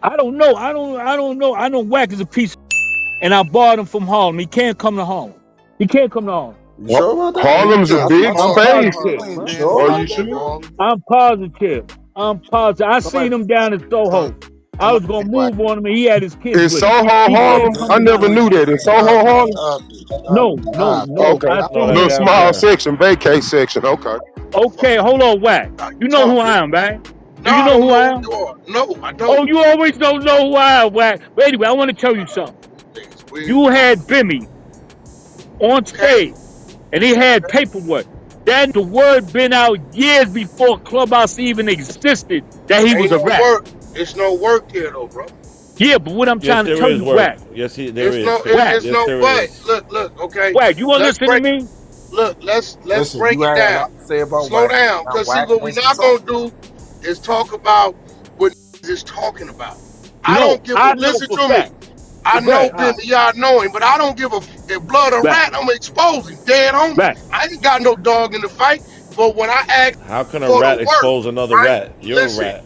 I don't know. I don't know. I know Wack is a piece of and I bought him from Harlem. He can't come to Harlem. He can't come to Harlem. You sure about that? Harlem's a big I'm space. positive. You Man, sure Are about you that, sure? bro? I'm positive. I'm positive. I seen him down in son, Soho. I was gonna move on him and he had his kids Is with him. Soho He can't Harlem? come I to never Harlem. knew that. Is Soho Stop it, Harlem? stop it, stop No, it, no, stop no. Okay. I No, seen that's Little him. small downtown. section, vacate section. Okay. Okay, hold on, Wack. how you You know who I talking? am, right? No, Do you I know don't who know I who am? you are. No, I Oh, don't. you always don't know who I am, Wack. But anyway, I want to tell you something. Niggas weird. You had Bimmy on Okay, stage and he had paperwork. That the word been out years before Clubhouse even existed that he was ain't a no rat. work. It's no work there though, bro. Yeah, but what I'm Yes, trying to there tell is you, work. Wack, Yes, there It's is. no. Wack, It's Yes, no there but. is. Look. Okay, Wack, you want to let's listen to break. me? Look, let's Listen, break you it had a down. lot to say about Slow Wack. down, Now cause see Wack what we ain't some not salt. gonna do is talk about what is talking about. I No, don't give a I know listen for to me. fact. I know Right, all Billy, right, y'all know him, but I don't give a if blood or right, rat. I'm gonna expose him, dead homies. right. I ain't got no dog in the fight. But when I ask How can a for the rat work, expose another right? rat? You're a Listen, rat.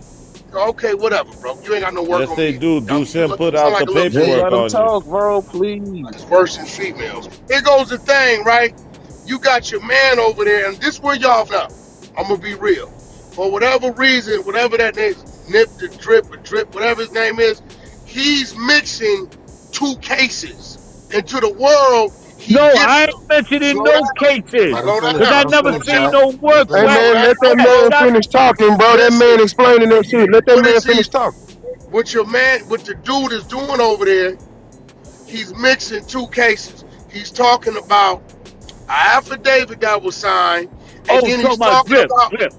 okay, whatever, bro. You ain't got no work Yes, on they me. do. You Deucen look, put you sound out like the a little Just kid. paperwork let him on you. talk, bro, please. It's worse than females. Here goes the thing, right? You got your man over there, and this where y'all now. I'm gonna be real. For whatever reason, whatever that name is, Nip the Drip or Drip, whatever his name is, he's mixing two cases into the world. He No, gets I ain't them. mentioning Slow no down. cases. Let him Slow finish. Because down. I Let him never Slow finish, seen Jack. down. no Just work, let Hey him Wack. Slow man, finish. let that down, Wack, man bro. stop. finish talking, bro. That man Listen, explaining that shit. Let that what man is he? finish talking. What your man, what the dude is doing over there? He's mixing two cases. He's talking about an affidavit that was signed, and Oh, then so he's my talking drip, about drip.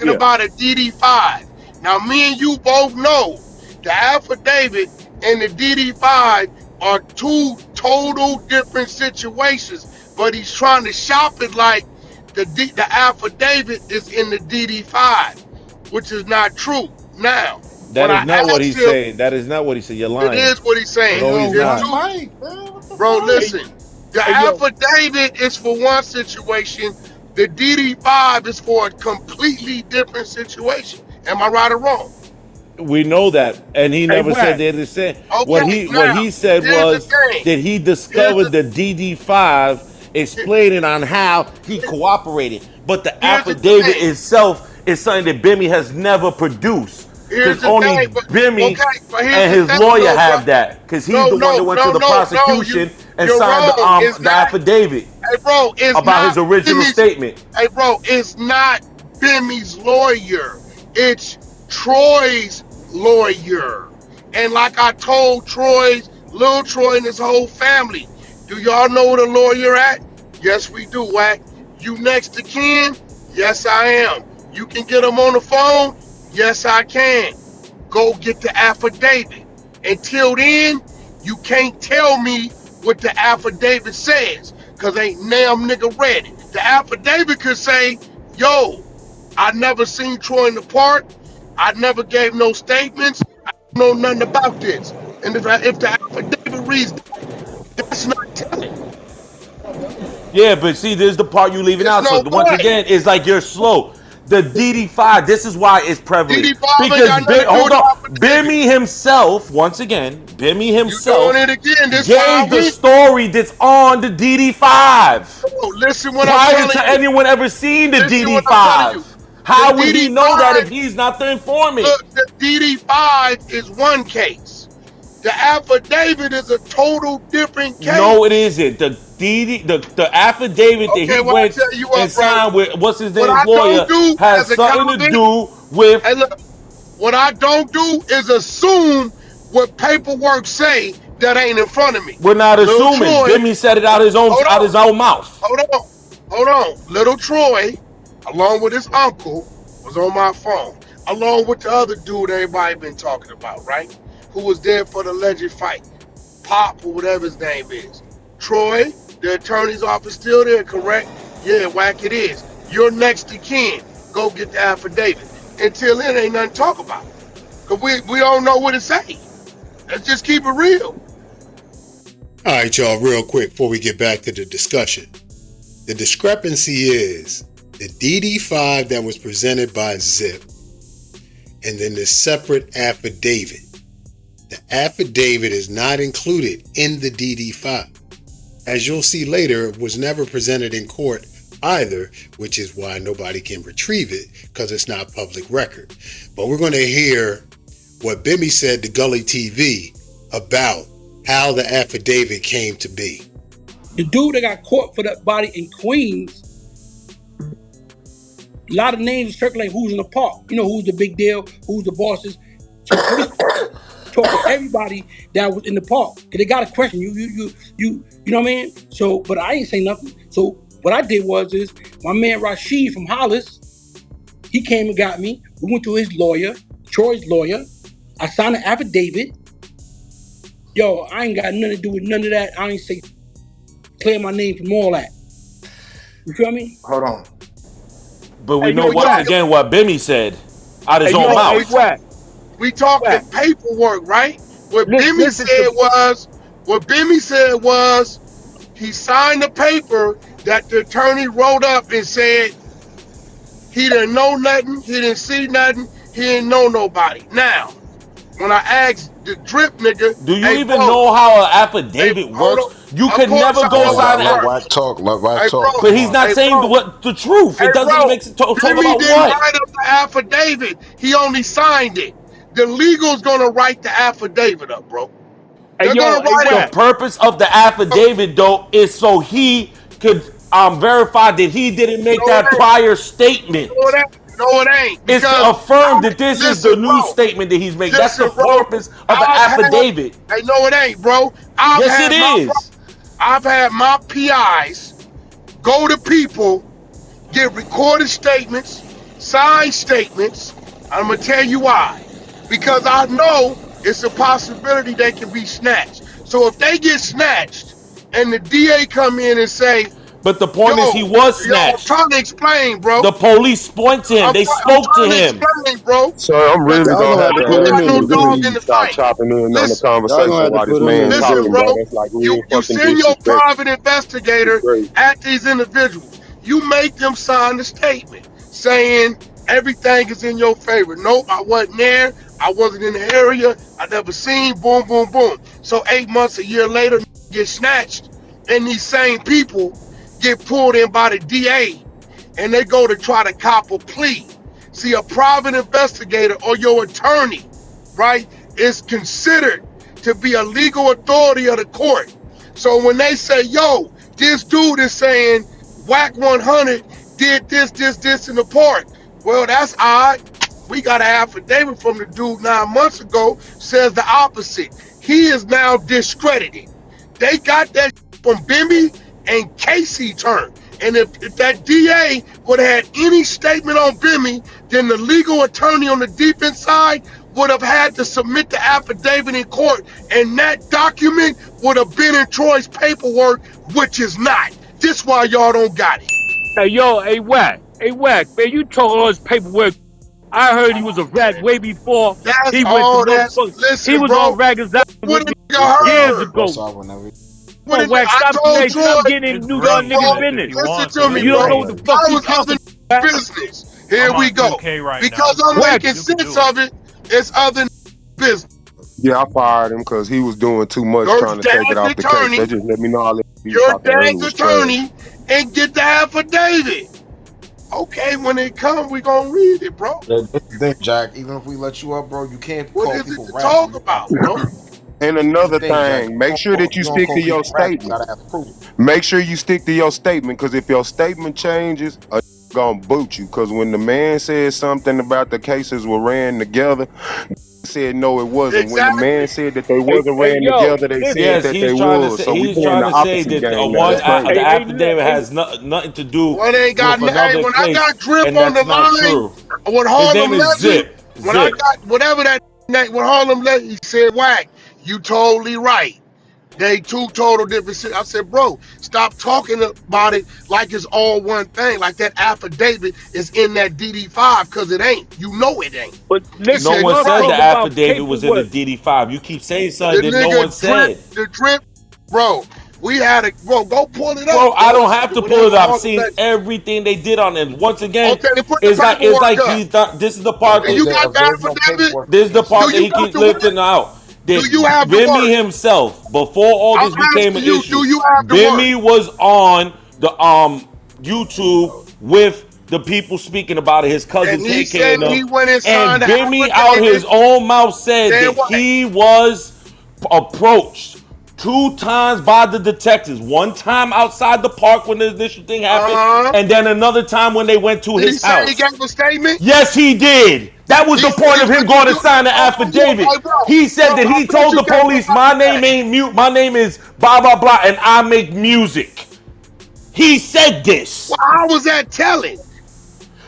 Yeah. a DD5. Now, me and you both know the affidavit and the DD5 are two total different situations, but he's trying to shop it like the affidavit is in the DD5, which is not true. Now, when That I is not what asked he's him, saying. That is not what he said. You're it lying. is what he's saying. No, he's Damn, There's one not. two. mic, man. What the Bro, fuck? Hey, listen. The hey, yo, affidavit is for one situation. The DD5 is for a completely different situation. Am I right or wrong? We know that, and he hey, never said Wack. they're the same. What Okay, he now, said here's the was thing. that he Here's discovered the the DD5, explaining on how he cooperated. But the here's the affidavit thing. itself is something that Bimmy has never produced, Here's because the only thing. But Bimmy okay, but here's and the his thing lawyer though, bro. have that, because he's No, the one that no, went to no, the no, no. prosecution and You're signed wrong. It's the not. affidavit Hey, bro, it's about his not original Bimmy's. statement. Hey, bro, it's not Bimmy's lawyer. It's Troy's lawyer. And like I told Troy's, little Troy and his whole family, do y'all know where the lawyer at? Yes, we do, Wack. You next to Ken? Yes, I am. You can get him on the phone? Yes, I can. Go get the affidavit. Until then, you can't tell me what the affidavit says, because ain't damn nigga read it. The affidavit could say, yo, I never seen Troy in the park. I never gave no statements. I don't know nothing about this. And if the affidavit reads that's not telling. Yeah, but see, there's the part you leaving It's out. So no once way. again, it's like you're slow. The DD5, this is why it's prevalent. DD5 ain't Because, got nothing to do hold with the on, affidavit. Bimmy himself, once again, Bimmy You doing himself it again. This why I gave the win. story that's on the DD5 Oh, listen what I'm prior telling to you. anyone ever seeing the Listen what I'm telling you. DD5. The How would he know that DD5, if he's not the informant? look, the DD5 is one case. The affidavit is a total different No, it case. isn't. The affidavit that Okay, he well, I went tell you and what, bro. signed with what's his What name's I don't lawyer do has as a something to convict, do with. hey, look, what I don't do is assume what paperwork say that ain't in front of me. We're not Little assuming. Troy, Bimmy said it hold out on, his own mouth. hold on, hold on. Little Troy, along with his uncle, was on my phone, along with the other dude everybody been talking about, right? Who was there for the alleged fight. Pop or whatever his name is. Troy, the attorney's office still there, correct? Yeah, Whack it is. You're next to Ken. Go get the affidavit. Until then, ain't nothing to talk about. Cause we don't know what to say. Let's just keep it real. All right, y'all, real quick before we get back to the discussion. The discrepancy is the DD5 that was presented by Zip and then the separate affidavit The affidavit is not included in the DD-5. As you'll see later, it was never presented in court either, which is why nobody can retrieve it because it's not public record. But we're going to hear what Bimmy said to Gully TV about how the affidavit came to be. The dude that got caught for that body in Queens, a lot of names circulate who's in the park. You know, who's the big deal, who's the bosses. So police talk to everybody that was in the park. Cause they got a question. You know what I mean? So, but I ain't say nothing. So what I did was my man Rashid from Hollis, he came and got me. We went to his lawyer, Troy's lawyer. I signed an affidavit. Yo, I ain't got nothing to do with none of that. I ain't say clear my name from all that. You feel me? Hold on. But we know once again what Bimmy said out his own mouth. We talking paperwork, right? What Bimmy said was he signed the paper that the attorney wrote up and said he didn't know nothing, he didn't see nothing, he didn't know nobody. Now, when I asked the drip nigga, do you even know how an affidavit works? You could never go sign an affidavit. Let talk. But he's not saying the truth. It doesn't even make sense. Talk about Bimmy didn't what? write up the affidavit. He only signed it. The legal's gonna write the affidavit up, bro. They're gonna write The purpose of the affidavit, though, is so he could verify that he didn't make that prior statement. No, it ain't. It's to affirm that this is the new statement that he's making. That's the purpose of the affidavit. Hey, no, it ain't, bro. Yes, it is. I've had my PIs go to people, get recorded statements, signed statements. I'm gonna tell you why. Because I know it's a possibility they can be snatched. So if they get snatched and the DA come in and say, but the point is he was snatched. I'm trying to explain, bro. The police spoke to him. They spoke to him. Explain, bro. So I'm really gonna have to put him in the stop chopping in on the conversation while this man talking, bro. That's like you send your private investigator at these individuals. You make them sign the statement saying everything is in your favor. Nope, I wasn't there. I wasn't in the area. I never seen. Boom, boom, boom. So 8 months, a year later, get snatched, and these same people get pulled in by the DA, and they go to try to cop a plea. See, a private investigator or your attorney, right, is considered to be a legal authority of the court. So when they say, yo, this dude is saying WACK 100 did this in the park. Well, that's odd. We got an affidavit from the dude 9 months ago says the opposite. He is now discredited. They got that from Bimmy and Casey turn. And if that DA would have had any statement on Bimmy, then the legal attorney on the deep inside would have had to submit the affidavit in court, and that document would have been in Troy's paperwork, which is not. This why y'all don't got it. Hey, WACK, man, you talk all this paperwork. I heard he was a rat way before he went to listen, he was bro, on Raggers Out years ago. WACK, stop getting in New York niggas' business. Listen to me, you bro. don't know what the fuck you talking about. Business. Here we go. Because I'm making sense of it, it's other business. Yeah, I fired him because he was doing too much trying to take it off the case. They just let me know all this. Your dad's attorney and get the affidavit. Okay, when it comes, we gonna read it, bro. Then, Jack, even if we let you up, bro, you can't what call is people it to rats. talk about, bro? And another thing, make sure that you stick to your statement. Make sure you stick to your statement, because if your statement changes, a gonna boot you. Because when the man said something about the cases were ran together, said no, it wasn't. Exactly. When the man said that they wasn't ran together, they said that they was. So he's trying to say that the affidavit has nothing to do with another case, I got drip and on that's the not line, true. With Harlem Legend, when I got whatever that with Harlem Legend, he said, WACK, you totally right. They two total different shit. I said, bro, stop talking about it like it's all one thing. Like that affidavit is in that DD-5, because it ain't. You know it ain't. But listen, no one said the affidavit was in the DD-5. You keep saying something that no one said. The drip, bro. We had it, bro. Go pull it up. Bro, I don't have to pull it up. I've seen everything they did on it. Once again, it's like he's not. This is the part that you got the affidavit. This is the part that he keeps lifting out. Do that you have the Bimmy work? himself, before all I'm this became an asking you, issue, do you have the work? Bimmy was on the YouTube with the people speaking about it, his cousin And he KK said and them. he went and And signed the Bimmy out his affidavit. own mouth said Then that what? he was approached 2 times by the detectives. One time outside the park when the initial thing happened, Uh-huh. and then another time when they went to Did he his say he house. gave a statement? Yes, he did. That was He the said point he of him went to going to do. sign the Hey, affidavit. bro. He said Bro, that I he bet told you the gave a police, copy "My of that. name ain't mute. My name is blah blah blah, and I make music." He said Well, this how was that telling?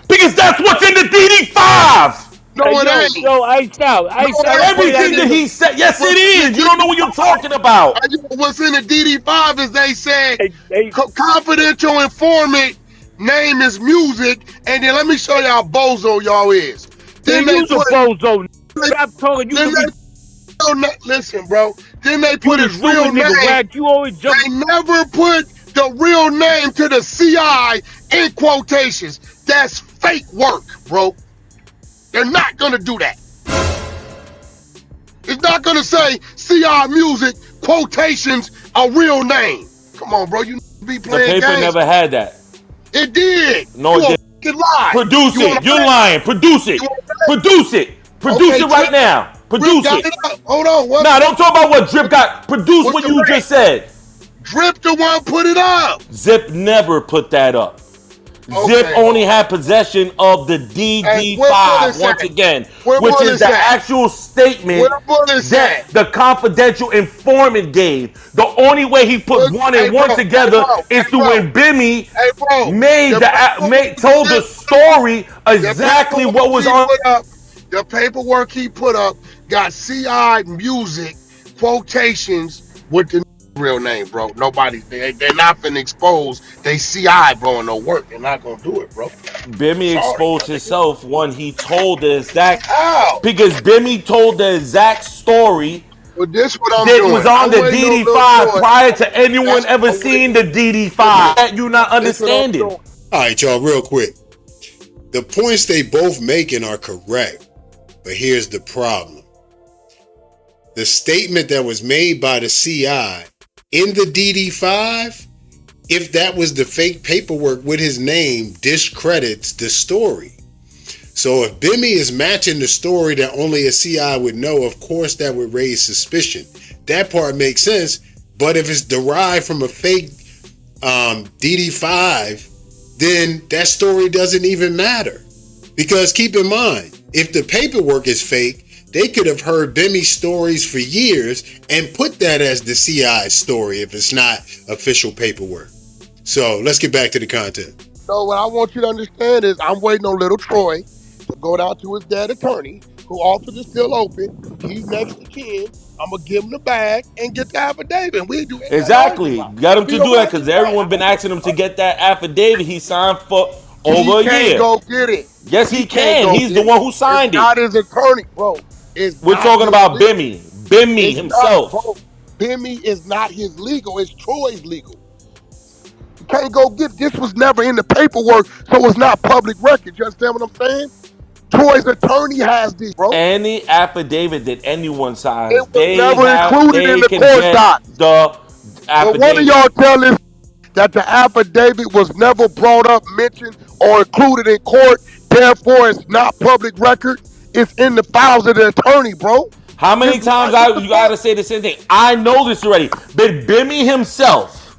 because that's what's in the DD5. No, it Yo, ain't. yo, No, Ice it out. Let me ain't. tell you What's how in Everything the that niggas, he said, yes, it what's in is. the You don't know what you're DD5? talking about. What's in the DD5 is they said they confidential informant name is music, and then let me show y'all bozo y'all is. man, Then they use a put bozo. then Stop talking. You could be, listen, bro. Then they you put the his real stupid nigga, name. Wack. You always jump. They never put the real name to the CI in quotations. That's fake work, bro. They're not gonna do that. It's not gonna say CI Music quotations a real name. Come on, bro. You be The playing paper games. never had that. It did. No, You it a didn't. fucking lie. Produce You want it. to You're bet? lying. Produce You it. want to Produce it. bet? Produce Okay, it right Drip. now. Drip Produce got it. it up. Hold on. Nah, don't talk about what Drip got. Produce What's what the you rate? just said. Drip the one put it up. Zip never put that up. Zip Okay, hold only on. had possession of the Hey, where DD5 Bullets at? once again, Where which is Bullets the at? actual Where statement Bullets that at? the confidential informant gave. The only way he put Where, one hey, and bro. one Hey, together bro. is Hey, to bro. when Bimmy Hey, bro. made The paperwork told the Drip story The exactly what paperwork was he on. put up, got CI Music quotations with the real name, bro. Nobody, they're not finna expose they CI, bro, and no work. They're not gonna do it, bro. Bimmy Sorry, exposed my nigga. himself when he told the exact How? because Bimmy told the exact story Well, this what I'm that was doing. on I'm the waiting on Lil DD5 Troy. prior to anyone That's ever what I'm seeing waiting. the DD5. Listen, That you not this what I'm understanding. doing. All right, y'all, real quick. The points they both making are correct, but here's the problem. The statement that was made by the CI in the DD5, if that was the fake paperwork with his name, discredits the story. So if Bimmy is matching the story that only a CI would know, of course that would raise suspicion. That part makes sense, but if it's derived from a fake DD5, then that story doesn't even matter. Because keep in mind, if the paperwork is fake, they could have heard Bimmy's stories for years and put that as the CI's story if it's not official paperwork. So let's get back to the content. So what I want you to understand is I'm waiting on little Troy to go down to his dad attorney, who office is still open. He's next to Ken. I'm gonna give him the bag and get the affidavit. And we do ain't nothing to argue Exactly. about. Got him We to don't do that argue because about everyone been asking him to get that affidavit he signed for it. He over a can't year. go get it. Yes, He he can't can. go He's the get it. one who It's signed it. not his attorney, bro. It's We're not talking his about legal. Bimmy. Bimmy It's not, himself. bro. Bimmy is not his legal. It's Troy's legal. You can't go get it. This was never in the paperwork, so it's not public record. You understand what I'm saying? Troy's attorney has this, bro. Any affidavit that anyone It signs, was never included in they the can court get docs. the Will one of affidavit. y'all tell this that the affidavit was never brought up, mentioned, or included in court? Therefore, it's not public record. It's in the files of the attorney, bro. How This many is times not in the you court. gotta say the same thing? I know this already. But Bimmy himself,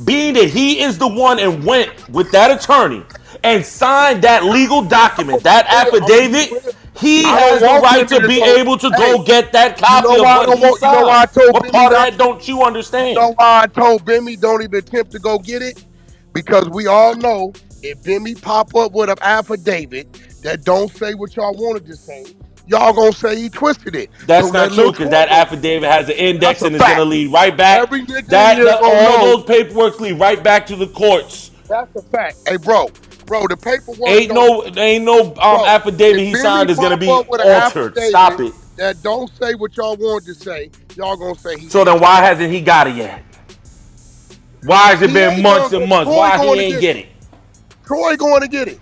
being that he is the one and went with that attorney and signed that legal document, that I'm gonna be affidavit, real. he I don't has the want right Bimmy to to be go. able to Hey, go get that you know copy of why I what don't he want? You know why signed. I told What Bimmy part of not that to? don't you You know understand? why I told Bimmy don't even attempt to go get it? Because we all know if Bimmy pop up with an affidavit that don't say what y'all wanted to say, y'all gonna say he twisted it. So That's let not Lil true because Troy that go get it. affidavit has an That's index a and it's gonna fact. lead right back. Every nigga in here gonna All know those paperwork lead right back to the courts. that's a fact. Hey, bro, the paperwork Ain't don't. no Bro, affidavit if he Bimmy signed is gonna pop be up with an altered. Stop affidavit it. that don't say what y'all wanted to say, y'all gonna say he So did then it. why hasn't he got it yet? Why has it He been ain't gonna months and go. months? Troy Why he going to ain't get it. get it? Troy going to get it.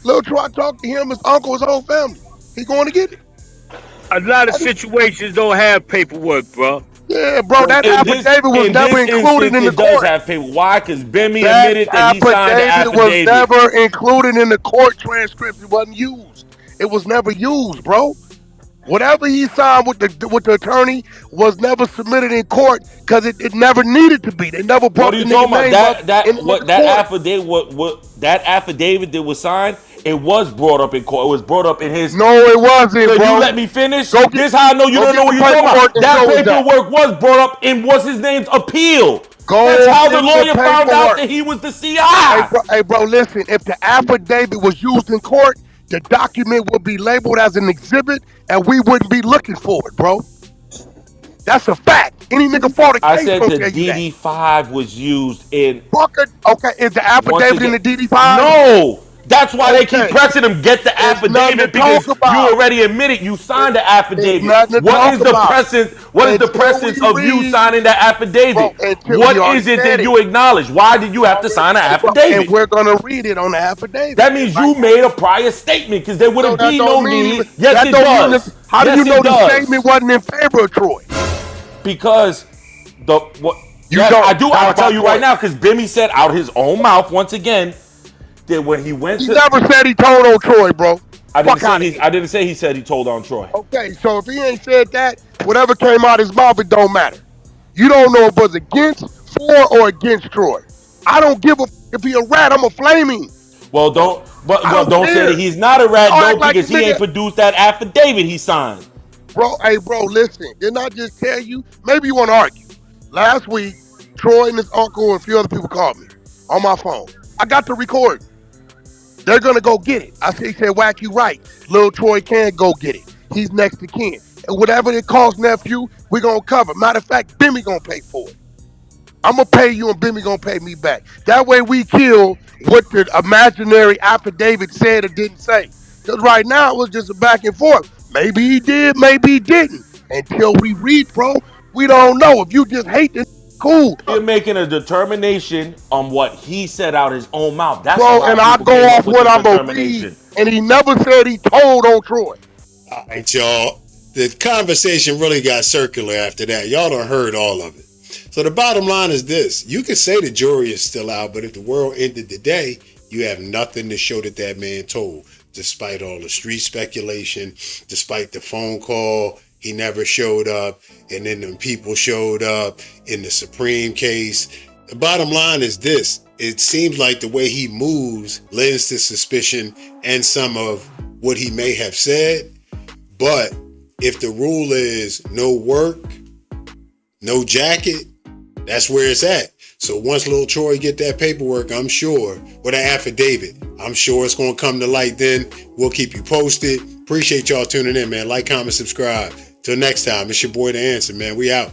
Lil Troy talked to him, his uncle, his whole family. He going to get it. A lot of situations don't have paperwork, bro. Yeah, bro, that In this affidavit was in never this included instance, in the it does court. have paper. Why? Because Bimmy That admitted that he signed the affidavit was affidavit. never included in the court transcript. It wasn't used. It was never used, bro. Whatever he signed with the attorney was never submitted in court because it never needed to be. They never What brought are the you nigga talking about? name up in the nigga That court. affidavit what that affidavit that was signed, it was brought up in court. It was brought up in his. No, it wasn't, Could you bro. let me finish? Go get This how I know you go don't know get the what you're talking paperwork about. and That show us that. paperwork was brought up in what's his name's appeal. That's Go how the get the lawyer found out paperwork. that he was the CI. Hey, bro, listen. If the affidavit was used in court, the document would be labeled as an exhibit, and we wouldn't be looking for it, bro. That's a fact. Any nigga fought a I case said gonna the tell you that. DD5 was used in Fucker. Okay, is the once affidavit in again. the DD5? No. That's why they keep Okay. pressing him. Get the It's nothing to affidavit because talk you about. already admitted you signed the It's affidavit. nothing to What talk is the about. presence? What is the Until we presence of you read, signing the bro, affidavit? until we What already is it said that it. you acknowledge? Why did you We have to already sign an said it, bro. And affidavit? we're gonna read it on the affidavit. That means Right you now. made a prior statement because there No, wouldn't that be don't no mean even need. Yes, that it don't mean does. how do you Yes, know it the statement does. wasn't in favor of Troy? Because the what? You Yes, I don't. do. That I'll was my tell you right point. now because Bimmy said out his own mouth once again that when he went He to, never said he told on Troy, bro. Fuck out of here. I didn't say he said he told on Troy. Okay, so if he ain't said that, whatever came out his mouth, it don't matter. You don't know if it was against, for, or against Troy. I don't give a if he a rat, I'm a flaming. Well, I don't don't say that care. he's not a rat Y'all though act like a because he ain't nigga. produced that affidavit he signed. Bro, hey, bro, listen. Didn't I just tell you? Maybe you want to argue. Last week, Troy and his uncle and a few other people called me on my phone. I got the recording. They're going to go get it. He said, Wack, you right. Lil Troy can go get it. He's next to kin. And whatever it costs, nephew, we're going to cover. Matter of fact, Bimmy going to pay for it. I'm going to pay you and Bimmy going to pay me back. That way we kill what the imaginary affidavit said or didn't say. Because right now it was just a back and forth. Maybe he did, maybe he didn't. Until we read, bro, we don't know. If you just hate this, cool. You're making a determination on what he said out his own mouth. That's Bro, why and I people go came up off with what the I'm going to read. determination. And he never said he told on Troy. All right, y'all. The conversation really got circular after that. Y'all done heard all of it. So the bottom line is this. You can say the jury is still out, but if the world ended today, you have nothing to show that that man told. Despite all the street speculation, despite the phone call, he never showed up. And then the people showed up in the Supreme case. The bottom line is this. It seems like the way he moves lends to suspicion and some of what he may have said. But if the rule is no work, no jacket, that's where it's at. So once Lil Troy get that paperwork, I'm sure, or that affidavit, I'm sure it's going to come to light then. We'll keep you posted. Appreciate y'all tuning in, man. Like, comment, subscribe. Till next time, it's your boy The Answer, man. We out.